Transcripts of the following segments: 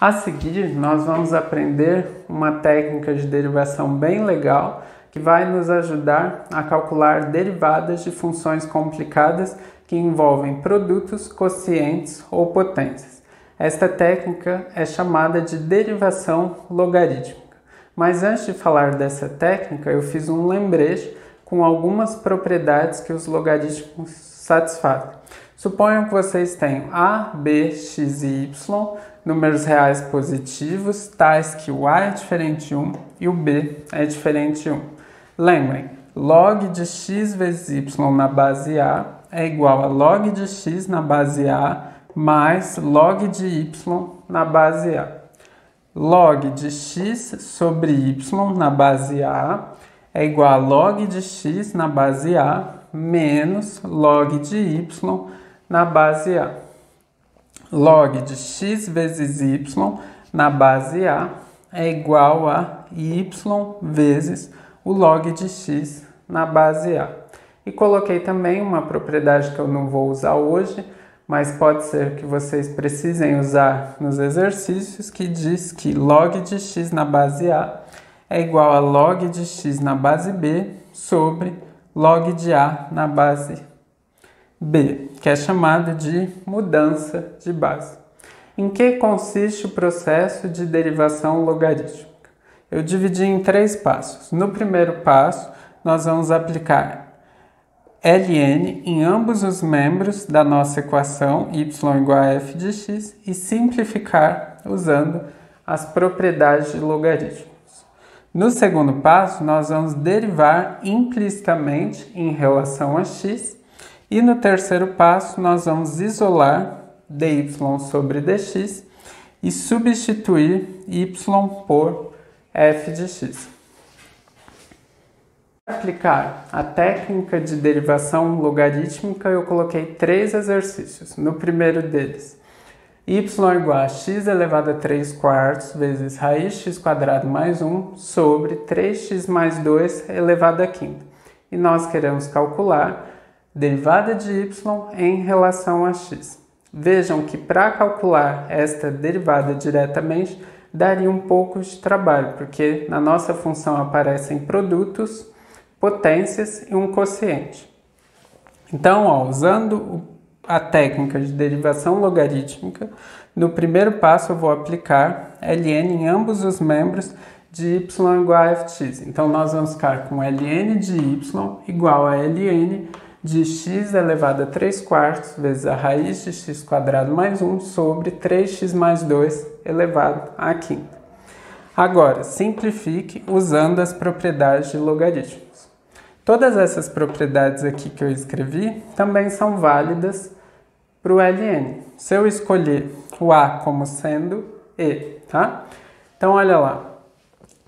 A seguir, nós vamos aprender uma técnica de derivação bem legal que vai nos ajudar a calcular derivadas de funções complicadas que envolvem produtos, quocientes ou potências. Esta técnica é chamada de derivação logarítmica. Mas antes de falar dessa técnica, eu fiz um lembrete com algumas propriedades que os logaritmos satisfazem. Suponham que vocês tenham a, b, x e y, números reais positivos, tais que o a é diferente de 1 e o b é diferente de 1. Lembrem, log de x vezes y na base a é igual a log de x na base a mais log de y na base a. Log de x sobre y na base a é igual a log de x na base a menos log de y na base a. Log de x vezes y na base a é igual a y vezes o log de x na base a. E coloquei também uma propriedade que eu não vou usar hoje, mas pode ser que vocês precisem usar nos exercícios, que diz que log de x na base a é igual a log de x na base b sobre log de a na base b, que é chamado de mudança de base. Em que consiste o processo de derivação logarítmica? Eu dividi em 3 passos. No primeiro passo, nós vamos aplicar ln em ambos os membros da nossa equação y igual a f de x e simplificar usando as propriedades de logaritmos. No segundo passo, nós vamos derivar implicitamente em relação a x e no terceiro passo, nós vamos isolar dy sobre dx e substituir y por f de x. Para aplicar a técnica de derivação logarítmica, eu coloquei 3 exercícios. No primeiro deles, y igual a x elevado a 3 quartos vezes raiz x quadrado mais 1 sobre 3x mais 2 elevado a quinta. E nós queremos calcular derivada de y em relação a x. Vejam que para calcular esta derivada diretamente daria um pouco de trabalho, porque na nossa função aparecem produtos, potências e um quociente. Então, usando a técnica de derivação logarítmica, no primeiro passo eu vou aplicar ln em ambos os membros de y igual a f de x. Então, nós vamos ficar com ln de y igual a ln de x elevado a 3 quartos vezes a raiz de x quadrado mais 1 sobre 3x mais 2 elevado à quinta. Agora, simplifique usando as propriedades de logaritmos. Todas essas propriedades aqui que eu escrevi também são válidas para o ln. Se eu escolher o a como sendo e, tá? Então, olha lá.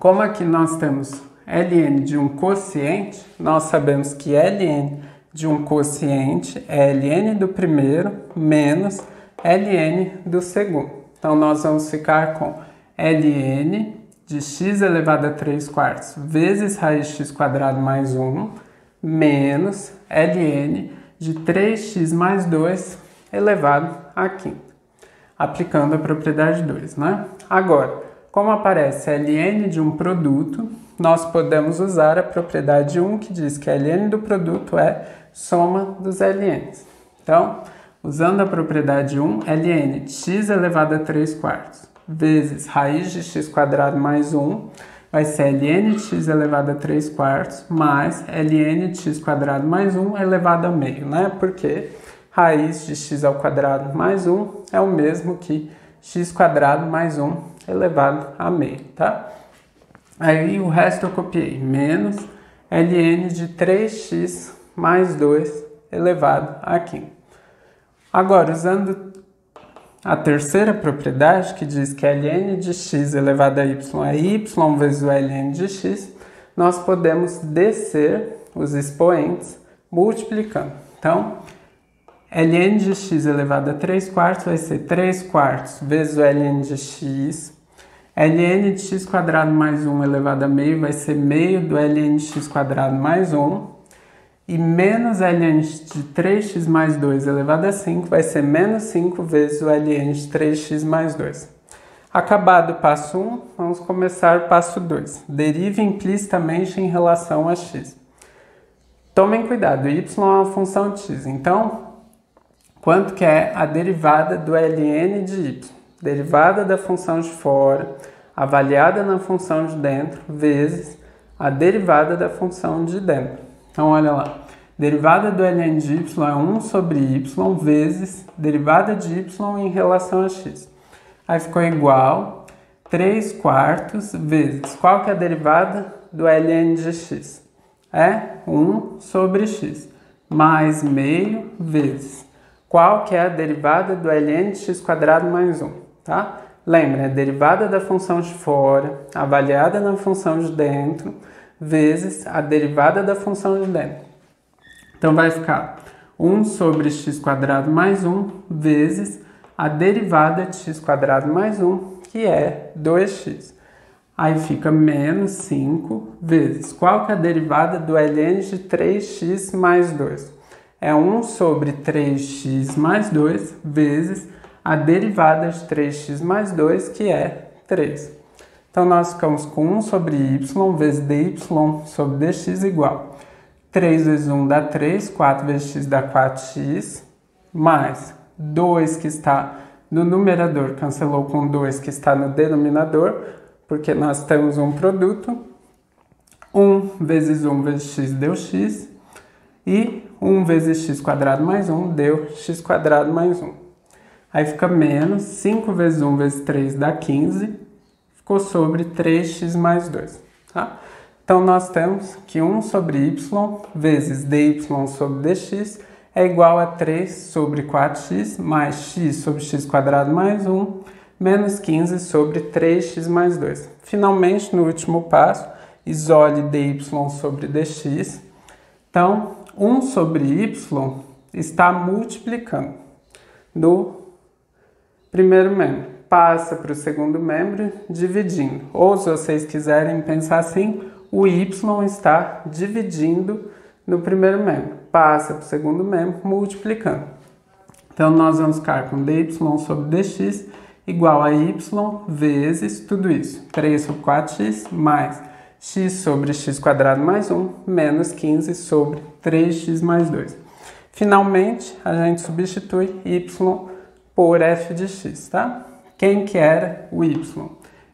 Como aqui nós temos ln de um quociente, nós sabemos que ln de um quociente é ln do primeiro menos ln do segundo. Então, nós vamos ficar com ln de x elevado a 3 quartos vezes raiz x quadrado mais 1 menos ln de 3x mais 2 elevado à quinta, aplicando a propriedade 2, né? Agora, como aparece ln de um produto, nós podemos usar a propriedade 1, que diz que ln do produto é soma dos ln's. Então, usando a propriedade 1, ln de x elevado a 3 quartos vezes raiz de x quadrado mais 1 vai ser ln de x elevado a 3 quartos mais ln de x quadrado mais 1 elevado a meio, né? Porque raiz de x ao quadrado mais 1 é o mesmo que x quadrado mais 1 elevado a meio, tá? Aí o resto eu copiei, menos ln de 3x mais 2 elevado a quinta. Agora, usando a terceira propriedade, que diz que ln de x elevado a y é y vezes o ln de x, nós podemos descer os expoentes multiplicando. Então, ln de x elevado a 3 quartos vai ser 3 quartos vezes o ln de x. Ln de x quadrado mais 1 elevado a meio vai ser meio do ln de x quadrado mais 1. E menos ln de 3x mais 2 elevado a 5 vai ser menos 5 vezes o ln de 3x mais 2. Acabado o passo 1, vamos começar o passo 2. Derive implicitamente em relação a x. Tomem cuidado, y é uma função de x. Então, quanto que é a derivada do ln de y? Derivada da função de fora, avaliada na função de dentro, vezes a derivada da função de dentro. Então, olha lá. Derivada do ln de y é 1 sobre y vezes derivada de y em relação a x. Aí ficou igual 3/4 vezes. Qual que é a derivada do ln de x? É 1 sobre x, mais meio vezes. Qual que é a derivada do ln de x² mais 1? Tá? Lembra, é a derivada da função de fora, avaliada na função de dentro, vezes a derivada da função de dentro. Então vai ficar 1 sobre x² mais 1 vezes a derivada de x² mais 1, que é 2x. Aí fica menos 5 vezes. Qual que é a derivada do ln de 3x mais 2? É 1 sobre 3x mais 2 vezes a derivada de 3x mais 2, que é 3. Então, nós ficamos com 1 sobre y vezes dy sobre dx igual 3 vezes 1 dá 3, 4 vezes x dá 4x, mais 2 que está no numerador cancelou com 2 que está no denominador, porque nós temos um produto. 1 vezes 1 vezes x deu x, e 1 vezes x² mais 1 deu x² mais 1. Aí fica menos 5 vezes 1 vezes 3 dá 15, ficou sobre 3x mais 2. Tá? Então, nós temos que 1 sobre y vezes dy sobre dx é igual a 3 sobre 4x mais x sobre x² mais 1 menos 15 sobre 3x mais 2. Finalmente, no último passo, isole dy sobre dx. Então, 1 sobre y está multiplicando no primeiro membro. Passa para o segundo membro dividindo. Ou, se vocês quiserem pensar assim, o y está dividindo no primeiro membro. Passa para o segundo membro multiplicando. Então, nós vamos ficar com dy sobre dx igual a y vezes tudo isso. 3 sobre 4x mais x sobre x² mais 1 menos 15 sobre 3x mais 2. Finalmente, a gente substitui y por f de x, tá? Quem que era o y?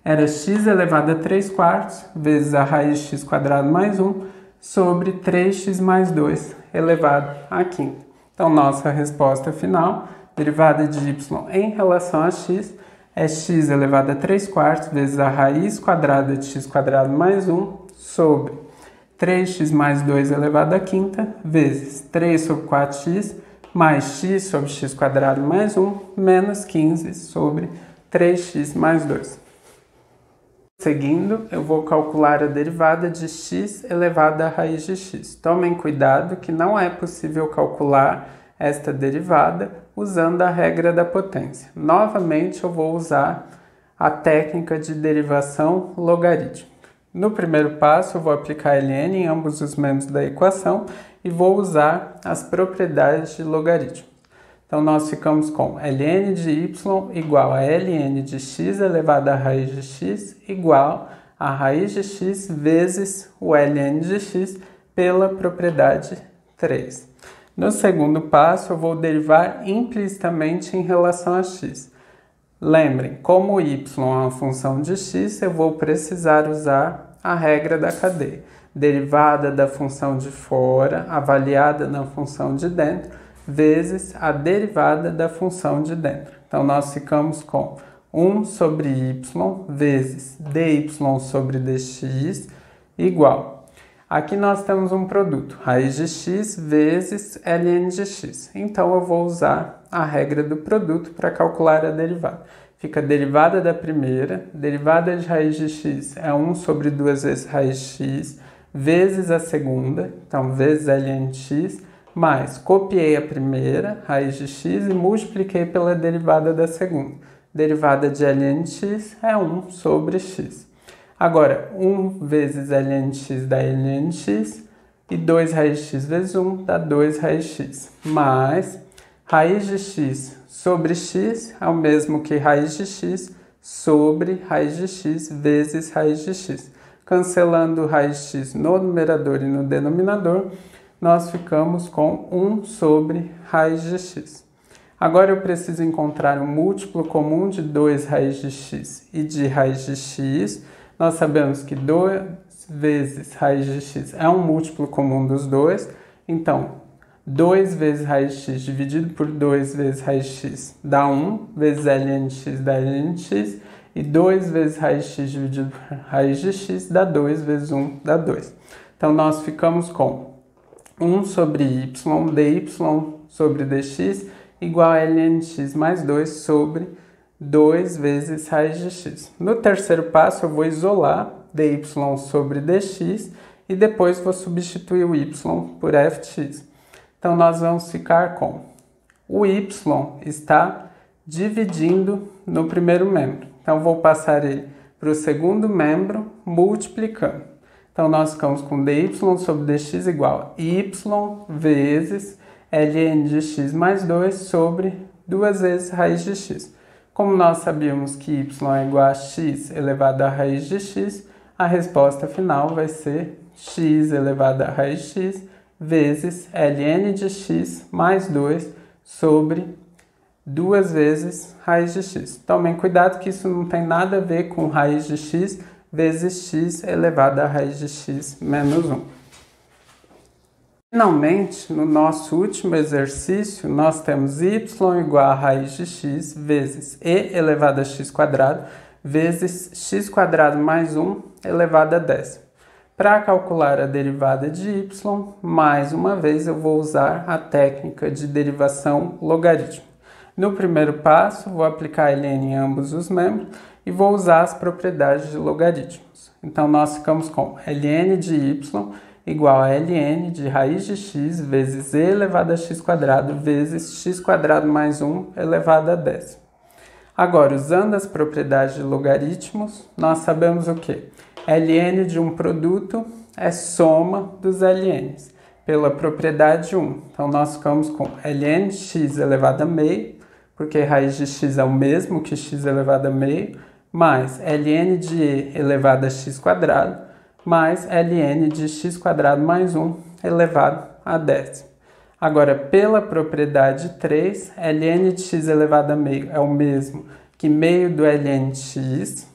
Era x elevado a 3/4 vezes a raiz de x² mais 1 sobre 3x mais 2 elevado a quinta. Então, nossa resposta final, derivada de y em relação a x, é x elevado a 3/4 vezes a raiz quadrada de x² mais 1 sobre 3x mais 2 elevado a quinta vezes 3 sobre 4x mais x sobre x² mais 1 menos 15 sobre 3x mais 2. Seguindo, eu vou calcular a derivada de x elevado à raiz de x. Tomem cuidado que não é possível calcular esta derivada usando a regra da potência. Novamente, eu vou usar a técnica de derivação logarítmica. No primeiro passo, eu vou aplicar ln em ambos os membros da equação e vou usar as propriedades de logaritmo. Então, nós ficamos com ln de y igual a ln de x elevado à raiz de x igual a raiz de x vezes o ln de x pela propriedade 3. No segundo passo, eu vou derivar implicitamente em relação a x. Lembrem, como y é uma função de x, eu vou precisar usar a regra da cadeia. Derivada da função de fora, avaliada na função de dentro, vezes a derivada da função de dentro. Então, nós ficamos com 1 sobre y vezes dy sobre dx igual. Aqui nós temos um produto, raiz de x vezes ln de x. Então, eu vou usar a regra do produto para calcular a derivada. Fica a derivada da primeira, derivada de raiz de x é 1 sobre 2 vezes raiz de x, vezes a segunda, então vezes ln de x, mais copiei a primeira, raiz de x, e multipliquei pela derivada da segunda. Derivada de ln de x é 1 sobre x. Agora, 1 vezes ln de x dá ln de x, e 2 raiz de x vezes 1 dá 2 raiz de x. Mais raiz de x sobre x é o mesmo que raiz de x sobre raiz de x vezes raiz de x. Cancelando raiz de x no numerador e no denominador, nós ficamos com 1 sobre raiz de x. Agora eu preciso encontrar um múltiplo comum de 2 raiz de x e de raiz de x. Nós sabemos que 2 vezes raiz de x é um múltiplo comum dos dois. Então, 2 vezes raiz de x dividido por 2 vezes raiz de x dá 1, vezes ln de x dá ln de x. E 2 vezes raiz de x dividido por raiz de x dá 2, vezes 1 dá 2. Então, nós ficamos com 1 sobre y dy sobre dx igual a ln de x mais 2 sobre 2 vezes raiz de x. No terceiro passo, eu vou isolar dy sobre dx e depois vou substituir o y por f de x. Então, nós vamos ficar com o y está dividindo no primeiro membro. Então, vou passar ele para o segundo membro multiplicando. Então, nós ficamos com dy sobre dx igual a y vezes ln de x mais 2 sobre 2 vezes raiz de x. Como nós sabíamos que y é igual a x elevado à raiz de x, a resposta final vai ser x elevado à raiz de x vezes ln de x mais 2 sobre 2 vezes raiz de x. Tomem cuidado que isso não tem nada a ver com raiz de x vezes x elevado à raiz de x menos 1. Finalmente, no nosso último exercício, nós temos y igual a raiz de x vezes e elevado a x quadrado vezes x quadrado mais 1 elevado a décimo. Para calcular a derivada de y, mais uma vez eu vou usar a técnica de derivação logarítmica. No primeiro passo, vou aplicar ln em ambos os membros e vou usar as propriedades de logaritmos. Então, nós ficamos com ln de y igual a ln de raiz de x vezes e elevado a x quadrado vezes x quadrado mais 1 elevado a décimo. Agora, usando as propriedades de logaritmos, nós sabemos o quê? Ln de um produto é soma dos ln's, pela propriedade 1. Então, nós ficamos com ln de x elevado a meio, porque raiz de x é o mesmo que x elevado a meio, mais ln de e elevado a x quadrado, mais ln de x quadrado mais 1 elevado a décimo. Agora, pela propriedade 3, ln de x elevado a meio é o mesmo que meio do ln de x.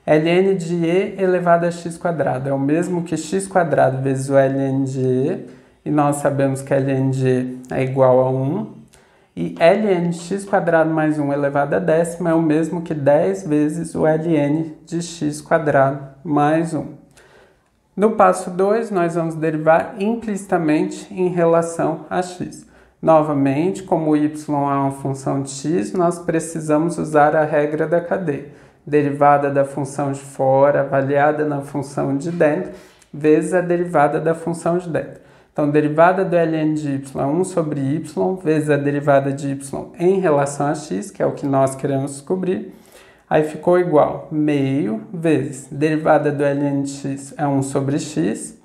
Ln de e elevado a x quadrado é o mesmo que x quadrado vezes o ln de e. E nós sabemos que ln de e é igual a 1. E ln de x quadrado mais 1 elevado a décimo é o mesmo que 10 vezes o ln de x quadrado mais 1. No passo 2, nós vamos derivar implicitamente em relação a x. Novamente, como y é uma função de x, nós precisamos usar a regra da cadeia. Derivada da função de fora, avaliada na função de dentro, vezes a derivada da função de dentro. Então, derivada do ln de y é 1 sobre y, vezes a derivada de y em relação a x, que é o que nós queremos descobrir. Aí ficou igual meio vezes derivada do ln de x é 1 sobre x,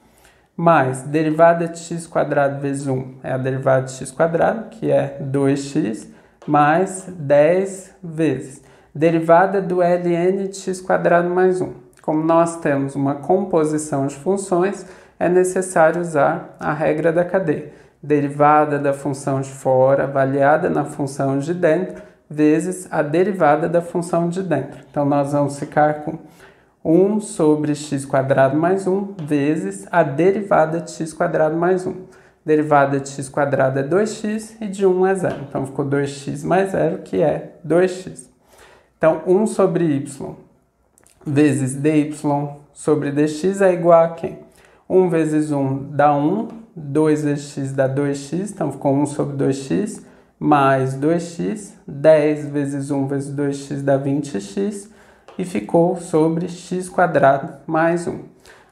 mais derivada de x quadrado vezes 1 é a derivada de x quadrado, que é 2x, mais 10 vezes derivada do ln de x quadrado mais 1. Como nós temos uma composição de funções, é necessário usar a regra da cadeia. Derivada da função de fora, avaliada na função de dentro, vezes a derivada da função de dentro. Então, nós vamos ficar com 1 sobre x quadrado mais 1 vezes a derivada de x quadrado mais 1. Derivada de x quadrado é 2x e de 1 é 0. Então, ficou 2x mais 0, que é 2x. Então, 1 sobre y vezes dy sobre dx é igual a quem? 1 vezes 1 dá 1, 2 vezes x dá 2x, então ficou 1 sobre 2x, mais 2x, 10 vezes 1 vezes 2x dá 20x, e ficou sobre x quadrado mais 1.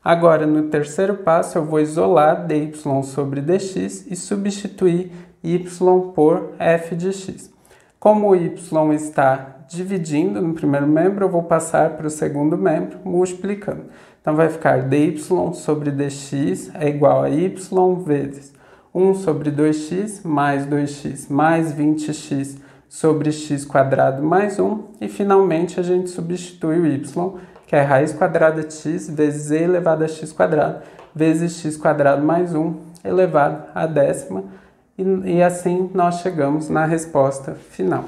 Agora, no terceiro passo, eu vou isolar dy sobre dx e substituir y por f de x. Como o y está dividindo no primeiro membro, eu vou passar para o segundo membro, multiplicando. Então, vai ficar dy sobre dx é igual a y vezes 1 sobre 2x mais 2x mais 20x sobre x² mais 1, e finalmente a gente substitui o y, que é raiz quadrada de x vezes e elevado a x² vezes x² mais 1 elevado à décima, e assim nós chegamos na resposta final.